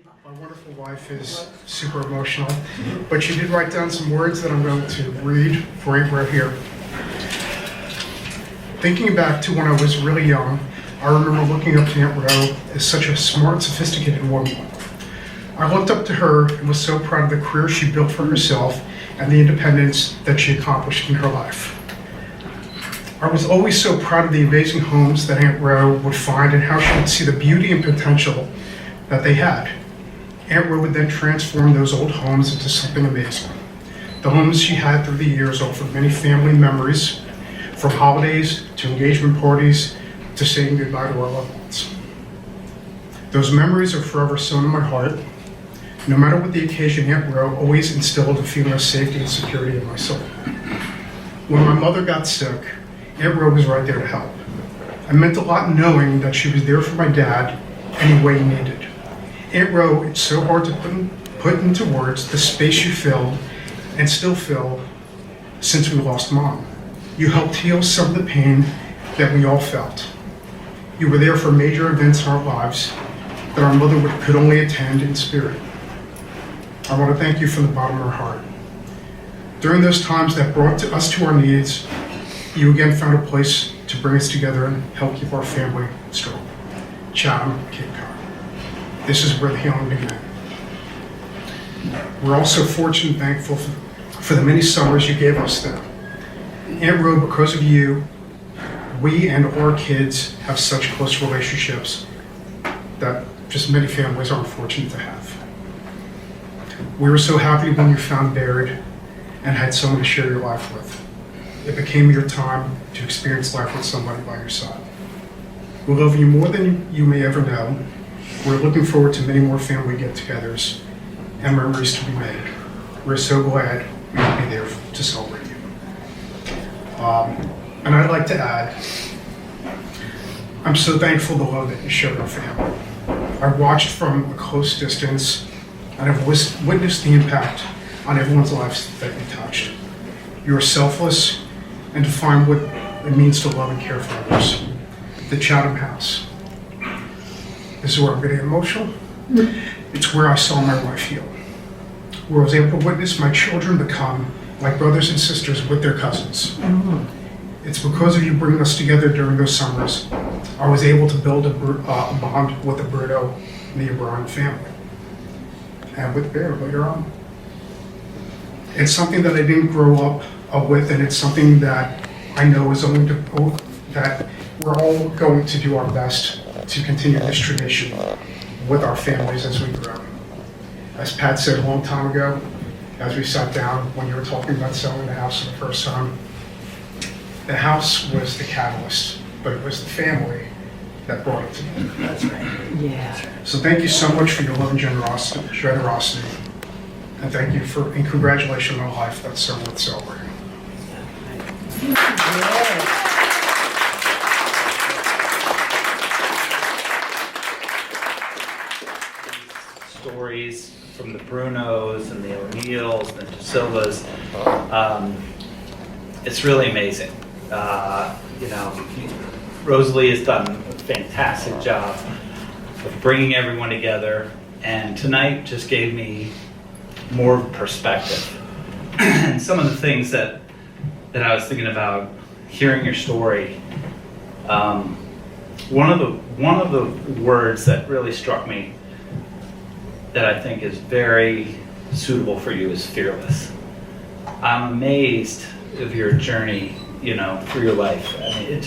My wonderful wife is super emotional, but she did write down some words that I'm going to read for you right here. Thinking back to when I was really young, I remember looking up to Aunt Ro as such a smart, sophisticated woman. I looked up to her and was so proud of the career she built for herself and the independence that she accomplished in her life. I was always so proud of the amazing homes that Aunt Ro would find and how she would see the beauty and potential that they had. Aunt Ro would then transform those old homes into something amazing. The homes she had through the years offered many family memories, from holidays to engagement parties to saying goodbye to our loved ones. Those memories are forever sewn in my heart. No matter what the occasion, Aunt Ro always instilled a feeling of safety and security in my soul. When my mother got sick, Aunt Ro was right there to help. It meant a lot knowing that she was there for my dad any way he needed. Aunt Ro, it's so hard to put into words the space you filled and still fill since we lost Mom. You helped heal some of the pain that we all felt. You were there for major events in our lives that our mother could only attend in spirit. I want to thank you from the bottom of our heart. During those times that brought us to our needs, you again found a place to bring us together and help keep our family strong. Chatham, Cape Cod. This is where the healing began. We're also fortunate and thankful for the many summers you gave us then. Aunt Ro, because of you, we and our kids have such close relationships that just many families aren't fortunate to have. We were so happy when you found buried and had someone to share your life with. It became your time to experience life with somebody by your side. We love you more than you may ever know. We're looking forward to many more family get-togethers and memories to be made. We're so glad we will be there to celebrate you. And I'd like to add, I'm so thankful for the love that you showed our family. I watched from a close distance and I've witnessed the impact on everyone's lives that you touched. You are selfless and define what it means to love and care for others. The Chatham House. This is where I'm getting emotional. It's where I saw my wife heal. Where I was able to witness my children become like brothers and sisters with their cousins. It's because of you bringing us together during those summers, I was able to build a bond with the Bruno and the O'Brien family. And with Bear later on. It's something that I didn't grow up with, and it's something that I know is only that we're all going to do our best to continue this tradition with our families as we grow. As Pat said a long time ago, as we sat down when you were talking about selling the house for the first time, the house was the catalyst, but it was the family that brought it together. That's right. Yeah. So thank you so much for your love and generosity, and thank you and congratulations on a life that's so worth celebrating. Stories from the Brunos and the O'Neills and the De Silvas. It's really amazing. Rosalie has done a fantastic job of bringing everyone together, and tonight just gave me more perspective. And some of the things that I was thinking about hearing your story, one of the words that really struck me that I think is very suitable for you is fearless. I'm amazed of your journey, through your life. I mean,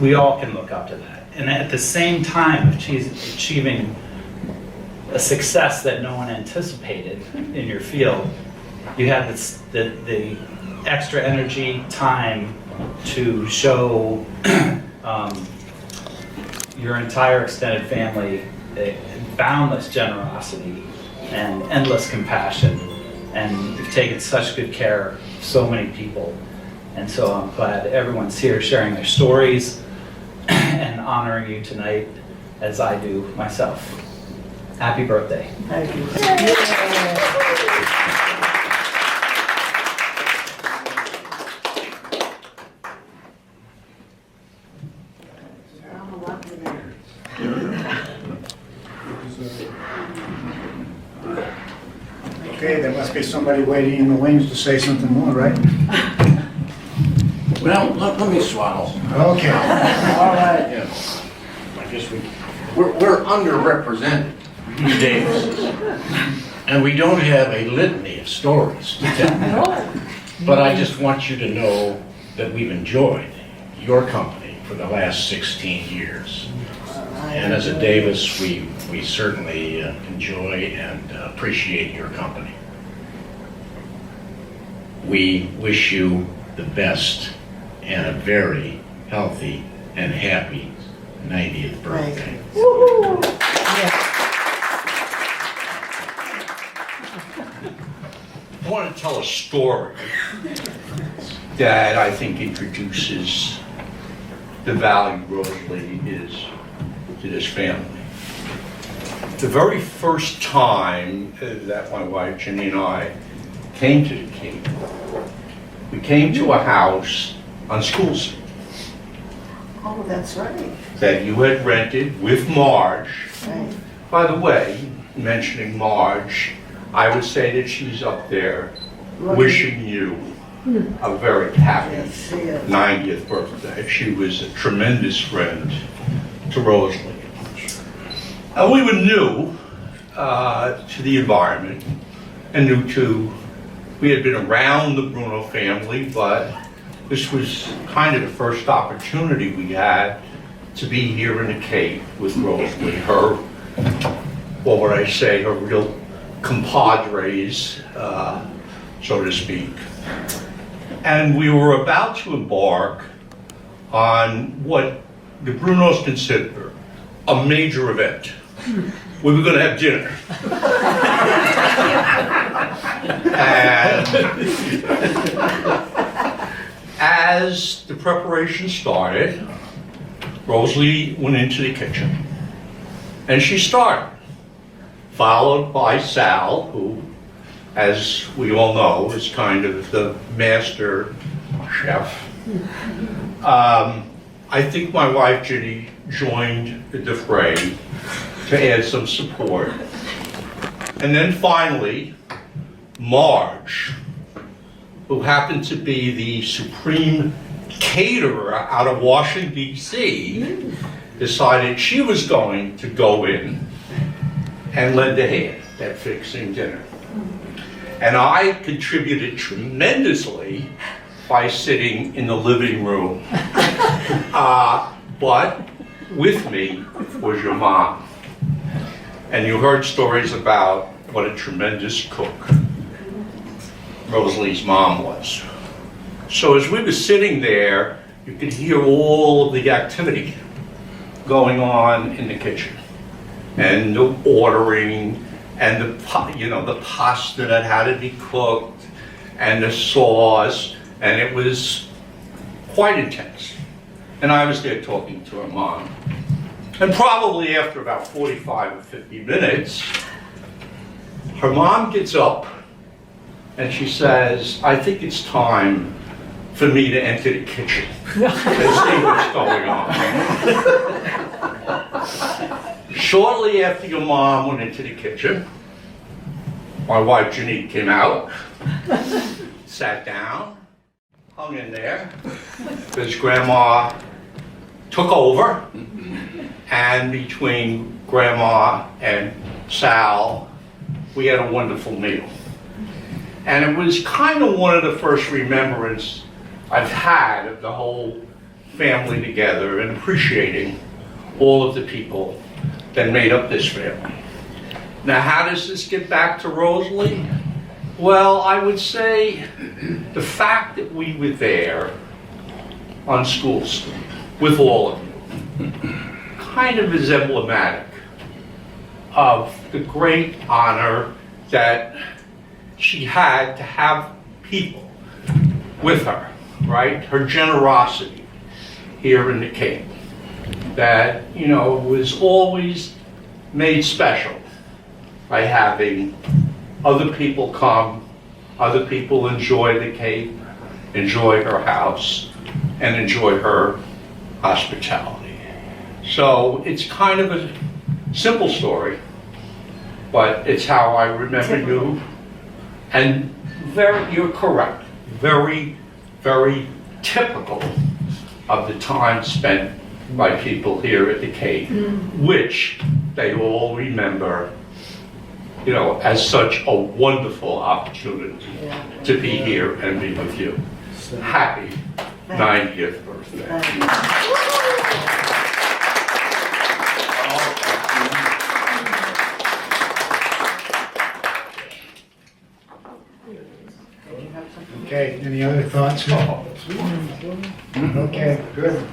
we all can look up to that. And at the same time, achieving a success that no one anticipated in your field, you had the extra energy, time to show your entire extended family boundless generosity and endless compassion, and you've taken such good care of so many people. And so I'm glad everyone's here sharing their stories and honoring you tonight as I do myself. Happy birthday. Thank you. Okay, there must be somebody waiting in the wings to say something more, right? Well, let me swaddle. Okay. All right. Yeah. I guess we're underrepresented, you Davises. And we don't have a litany of stories to tell. But I just want you to know that we've enjoyed your company for the last 16 years. And as a Davis, we certainly enjoy and appreciate your company. We wish you the best and a very healthy and happy 90th birthday. I want to tell a story that I think introduces the value Rosalie is to this family. The very first time that my wife Jenny and I came to the Cape, we came to a house on School Street Oh, that's right. that you had rented with Marge. Right. By the way, mentioning Marge, I would say that she's up there wishing you a very happy Yes, she is. 90th birthday. She was a tremendous friend to Rosalie. And we were new to the environment and we had been around the Bruno family, but this was kind of the first opportunity we had to be here in the Cape with Rosalie. Her, what would I say, her real compadres, so to speak. And we were about to embark on what the Brunos consider a major event. We were going to have dinner. And as the preparation started, Rosalie went into the kitchen and she started, followed by Sal, who, as we all know, is kind of the master chef. I think my wife Ginny joined the fray to add some support. And then finally, Marge, who happened to be the supreme caterer out of Washington, D.C., decided she was going to go in and lend a hand at fixing dinner. And I contributed tremendously by sitting in the living room. But with me was your mom. And you heard stories about what a tremendous cook Rosalie's mom was. So as we were sitting there, you could hear all of the activity going on in the kitchen. And the ordering, and the pasta that had to be cooked, and the sauce, and it was quite intense. And I was there talking to her mom. And probably after about 45 or 50 minutes, her mom gets up and she says, I think it's time for me to enter the kitchen and see what's going on. Shortly after your mom went into the kitchen, my wife Janine came out, sat down, hung in there, because Grandma took over, and between Grandma and Sal, we had a wonderful meal. And it was kind of one of the first remembrances I've had of the whole family together and appreciating all of the people that made up this family. Now, how does this get back to Rosalie? Well, I would say the fact that we were there on School Street with all of you kind of is emblematic of the great honor that she had to have people with her, right? Her generosity here in the Cape that, was always made special by having other people come, other people enjoy the Cape, enjoy her house, and enjoy her hospitality. So it's kind of a simple story, but it's how I remember you And you're correct, very, very typical of the time spent by people here at the Cape, which they all remember, you know, as such a wonderful opportunity to be here and be with you. Happy 90th birthday. Okay, any other thoughts? Okay, good.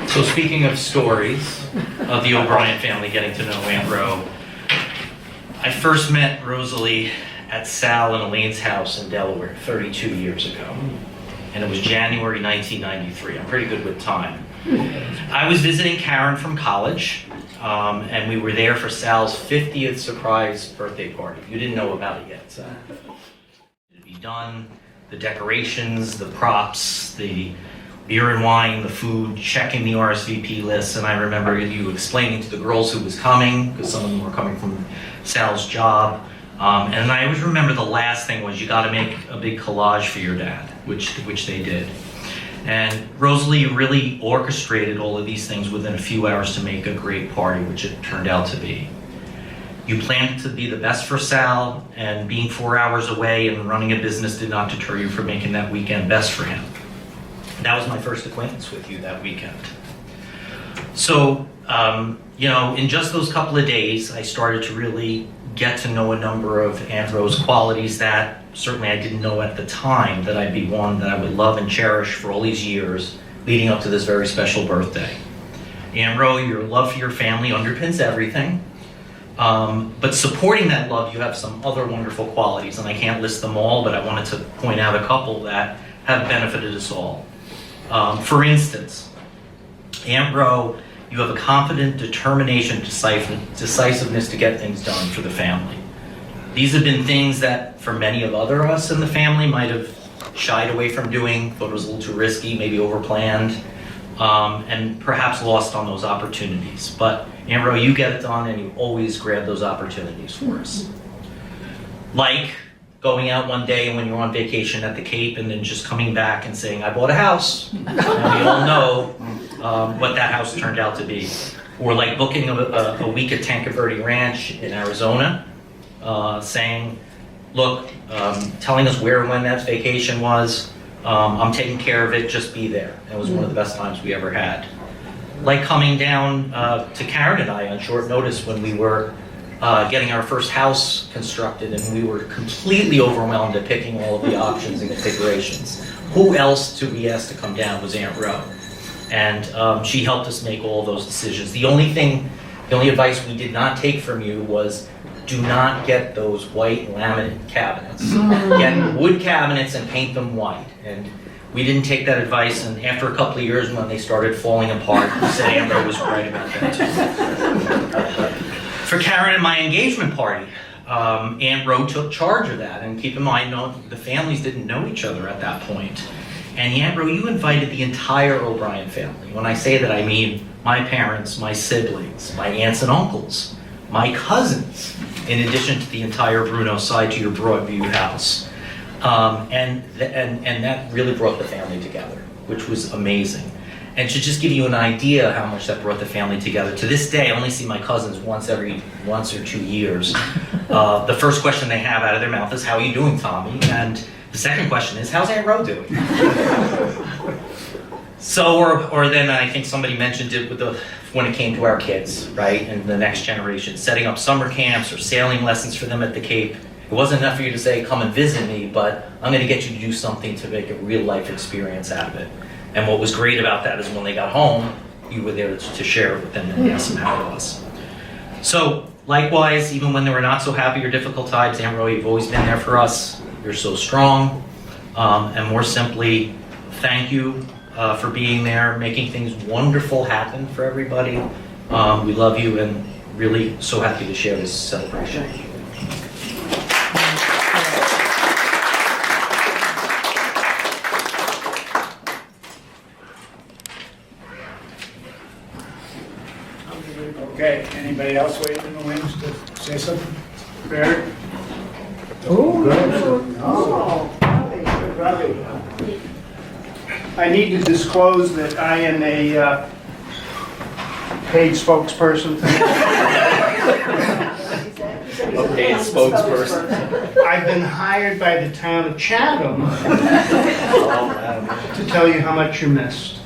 So speaking of stories of the O'Brien family getting to know Aunt Ro, I first met Rosalie at Sal and Elaine's house in Delaware 32 years ago. And it was January 1993. I'm pretty good with time. I was visiting Karen from college, and we were there for Sal's 50th surprise birthday party. You didn't know about it yet, Sal. It'd be done, the decorations, the props, the beer and wine, the food, checking the RSVP list, and I remember you explaining to the girls who was coming, because some of them were coming from Sal's job. And I always remember the last thing was you got to make a big collage for your dad, which they did. And Rosalie really orchestrated all of these things within a few hours to make a great party, which it turned out to be. You planned to be the best for Sal, and being 4 hours away and running a business did not deter you from making that weekend best for him. That was my first acquaintance with you that weekend. So, you know, in just those couple of days, I started to really get to know a number of Aunt Ro's qualities that certainly I didn't know at the time that I'd be one that I would love and cherish for all these years leading up to this very special birthday. Aunt Ro, your love for your family underpins everything. But supporting that love, you have some other wonderful qualities, and I can't list them all, but I wanted to point out a couple that have benefited us all. For instance, Aunt Ro, you have a confident determination, decisiveness to get things done for the family. These have been things that for many of us in the family might have shied away from doing, thought it was a little too risky, maybe overplanned, and perhaps lost on those opportunities. But Aunt Ro, you get it done and you always grab those opportunities for us. Like going out one day when you're on vacation at the Cape and then just coming back and saying, I bought a house. And we all know what that house turned out to be. Or like booking a week at Tanque Verde Ranch in Arizona, saying, look, telling us where and when that vacation was, I'm taking care of it, just be there. And it was one of the best times we ever had. Like coming down to Karen and I on short notice when we were getting our first house constructed, and we were completely overwhelmed at picking all of the options and configurations. Who else to be asked to come down was Aunt Ro. And she helped us make all those decisions. The only advice we did not take from you was do not get those white laminate cabinets. Get wood cabinets and paint them white. And we didn't take that advice, and after a couple of years when they started falling apart, we said Aunt Ro was right about that too. For Karen and my engagement party, Aunt Ro took charge of that. And keep in mind, the families didn't know each other at that point. And Aunt Ro, you invited the entire O'Brien family. When I say that, I mean my parents, my siblings, my aunts and uncles, my cousins, in addition to the entire Bruno side to your Broadview house. And that really brought the family together, which was amazing. And to just give you an idea how much that brought the family together, to this day, I only see my cousins once or 2 years. The first question they have out of their mouth is, how are you doing, Tommy? And the second question is, how's Aunt Ro doing? So, or then I think somebody mentioned it when it came to our kids, right? And the next generation, setting up summer camps or sailing lessons for them at the Cape. It wasn't enough for you to say, come and visit me, but I'm gonna get you to do something to make a real life experience out of it. And what was great about that is when they got home, you were there to share it with them and ask them how it was. So, likewise, even when there were not so happy or difficult times, Aunt Ro, you've always been there for us. You're so strong. And more simply, thank you for being there, making things wonderful happen for everybody. We love you and really so happy to share this celebration. Okay, Okay, anybody else waiting in the wings to say something? Barry? Oh, Robbie. I need to disclose that I am a paid spokesperson. Okay, spokesperson. I've been hired by the town of Chatham to tell you how much you missed.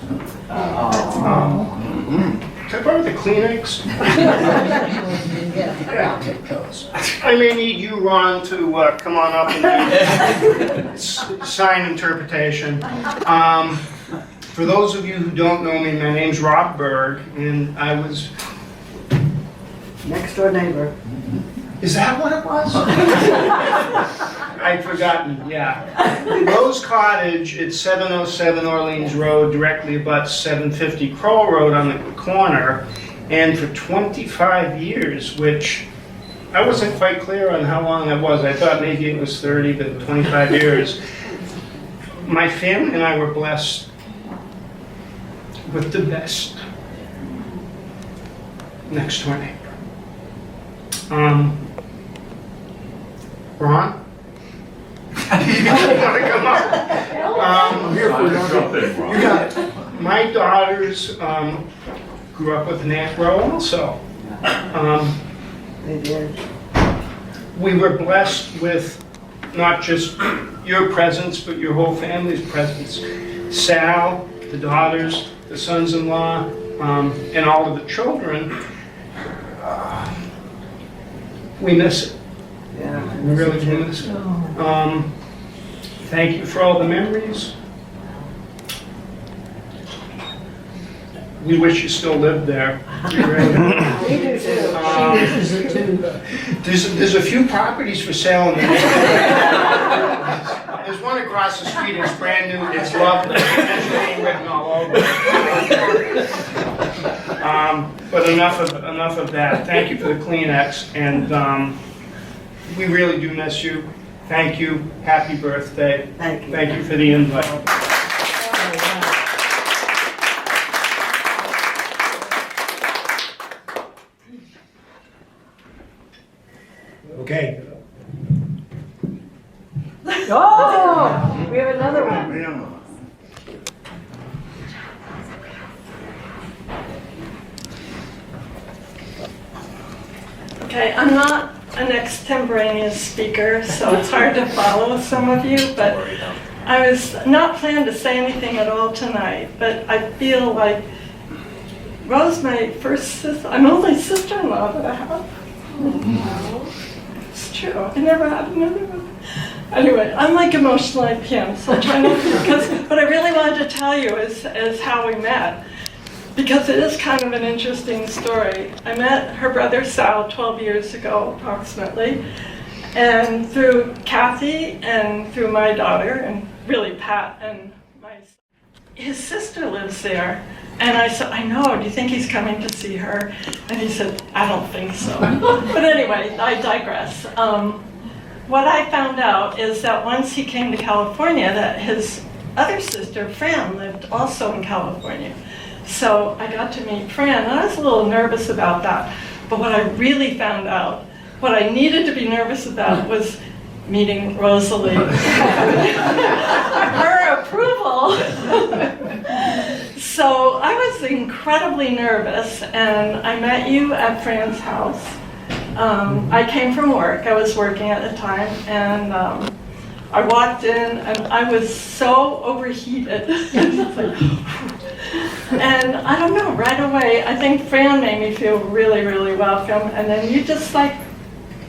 Can I borrow the Kleenex? I'll take those. I may need you, Ron, to come on up and do sign interpretation. For those of you who don't know me, my name's Rob Berg, and I was... Next door neighbor. Is that what it was? I'd forgotten, yeah. Rose Cottage at 707 Orleans Road directly abuts 750 Crowell Road on the corner. And for 25 years, which I wasn't quite clear on how long that was. I thought maybe it was 30, but 25 years. My family and I were blessed with the best next door neighbor. Ron? You want to come up? I'm here for you. You got it. My daughters grew up with an Aunt Ro also. They did. We were blessed with not just your presence, but your whole family's presence. Sal, the daughters, the sons-in-law, and all of the children. We miss it. Yeah. We really do miss it. Thank you for all the memories. We wish you still lived there. We really do. We do too. She misses it too. There's a few properties for sale in the neighborhood. There's one across the street, it's brand new, it's lovely, it's name written all over it. But enough of that. Thank you for the Kleenex, and we really do miss you. Thank you. Happy birthday. Thank you. Thank you for the invite. Okay. Oh, we have another one. Okay, I'm not an extemporaneous speaker, so it's hard to follow some of you, but I was not planning to say anything at all tonight, but I feel like Rose, my first sister, I'm only sister-in-law that I have. It's true, I never had another one. Anyway, I'm like emotional like him, so I'll try not to, because what I really wanted to tell you is how we met. Because it is kind of an interesting story. I met her brother Sal 12 years ago, approximately, and through Kathy and through my daughter, and really Pat and his sister lives there. And I said, I know, do you think he's coming to see her? And he said, I don't think so. But anyway, I digress. What I found out is that once he came to California, that his other sister, Fran, lived also in California. So I got to meet Fran, and I was a little nervous about that. But what I really found out, what I needed to be nervous about was meeting Rosalie. Her approval. So I was incredibly nervous, and I met you at Fran's house. I came from work, I was working at the time, and I walked in, and I was so overheated. And I don't know, right away, I think Fran made me feel really, really welcome, and then you just like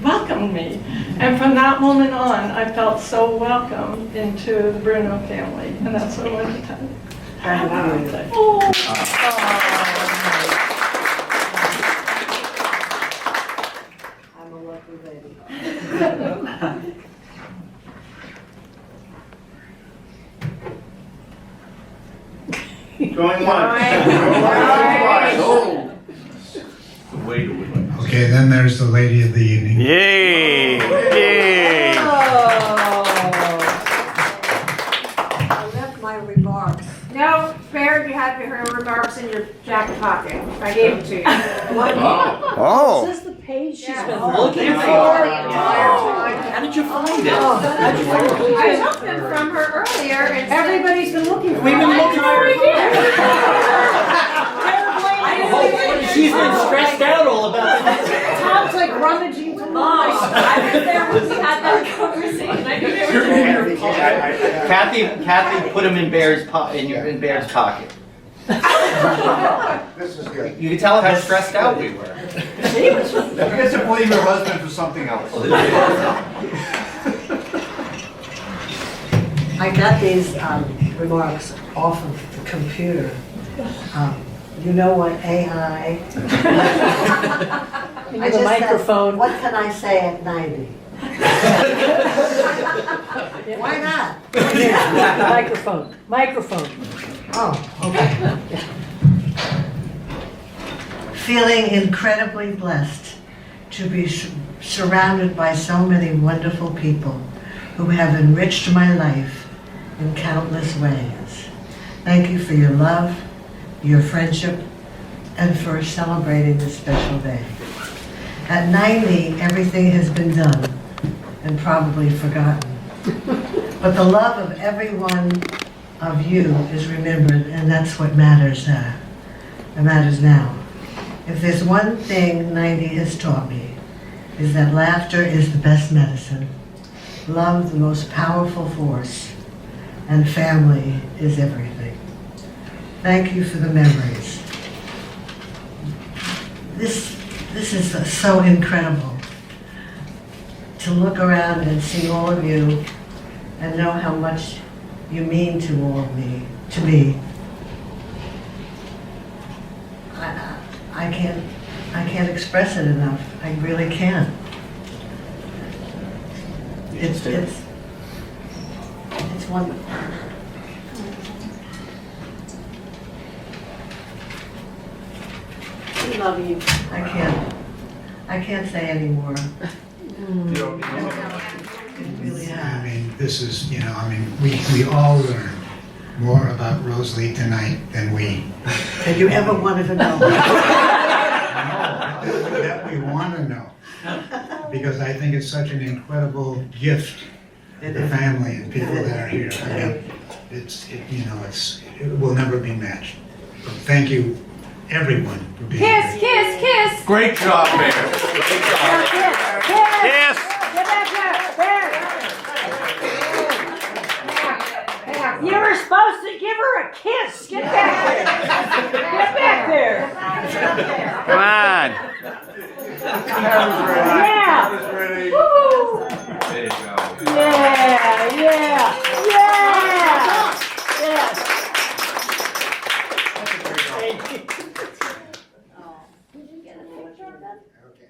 welcomed me. And from that moment on, I felt so welcome into the Bruno family, and that's what I wanted to tell you. Happy birthday. I'm a lucky lady. Going once. Oh. The way to win. Okay, then there's the lady of the evening. Yay! Yay! I left my my remarks. No, Barry, you had her remarks in your jacket pocket. I gave it to you. Oh. Is this the page she's been looking looking for. for? How did you find it? I took them from her earlier and Everybody's been looking for We've been it. looking for it. She's been stressed out all about it. Tom's like rummaging through I was there when we had that conversation. I knew they were doing it. Kathy put them in Bear's in Bear's pocket. This is good. You can tell how stressed out we were. You get to blame your husband for something else. I got these remarks off of the computer. You know what AI? You need a microphone. What can I say at 90? Why not? Microphone. Oh, okay. Feeling incredibly blessed to be surrounded by so many wonderful people who have enriched my life in countless ways. Thank you for your love, your friendship, and for celebrating this special day. At 90, everything has been done and probably forgotten. But the love of every one of you is remembered, and that's what matters now. It matters now. If there's one thing 90 has taught me, is that laughter is the best medicine, love the most powerful force, and family is everything. Thank you for the memories. This is so incredible to look around and see all of you and know how much you mean to all of me, to me. I can't express it enough. I really can't. It's wonderful. We love you. I can't say any more. It really I has. mean, this is, we all learned more about Rosalie tonight than we Did you ever wanted to know? that we want to know. Because I think it's such an incredible gift to the family and people that are here. I mean, it will never be matched. But thank you, everyone, for being here. Kiss, kiss, kiss. Great job, Bear. Great job. Kiss. Get back there. There. You were supposed to give her a kiss. Get back there. Get back there. Come on. Yeah. Woo. There you go. Yeah. Yes. Did you get a picture of them? Okay.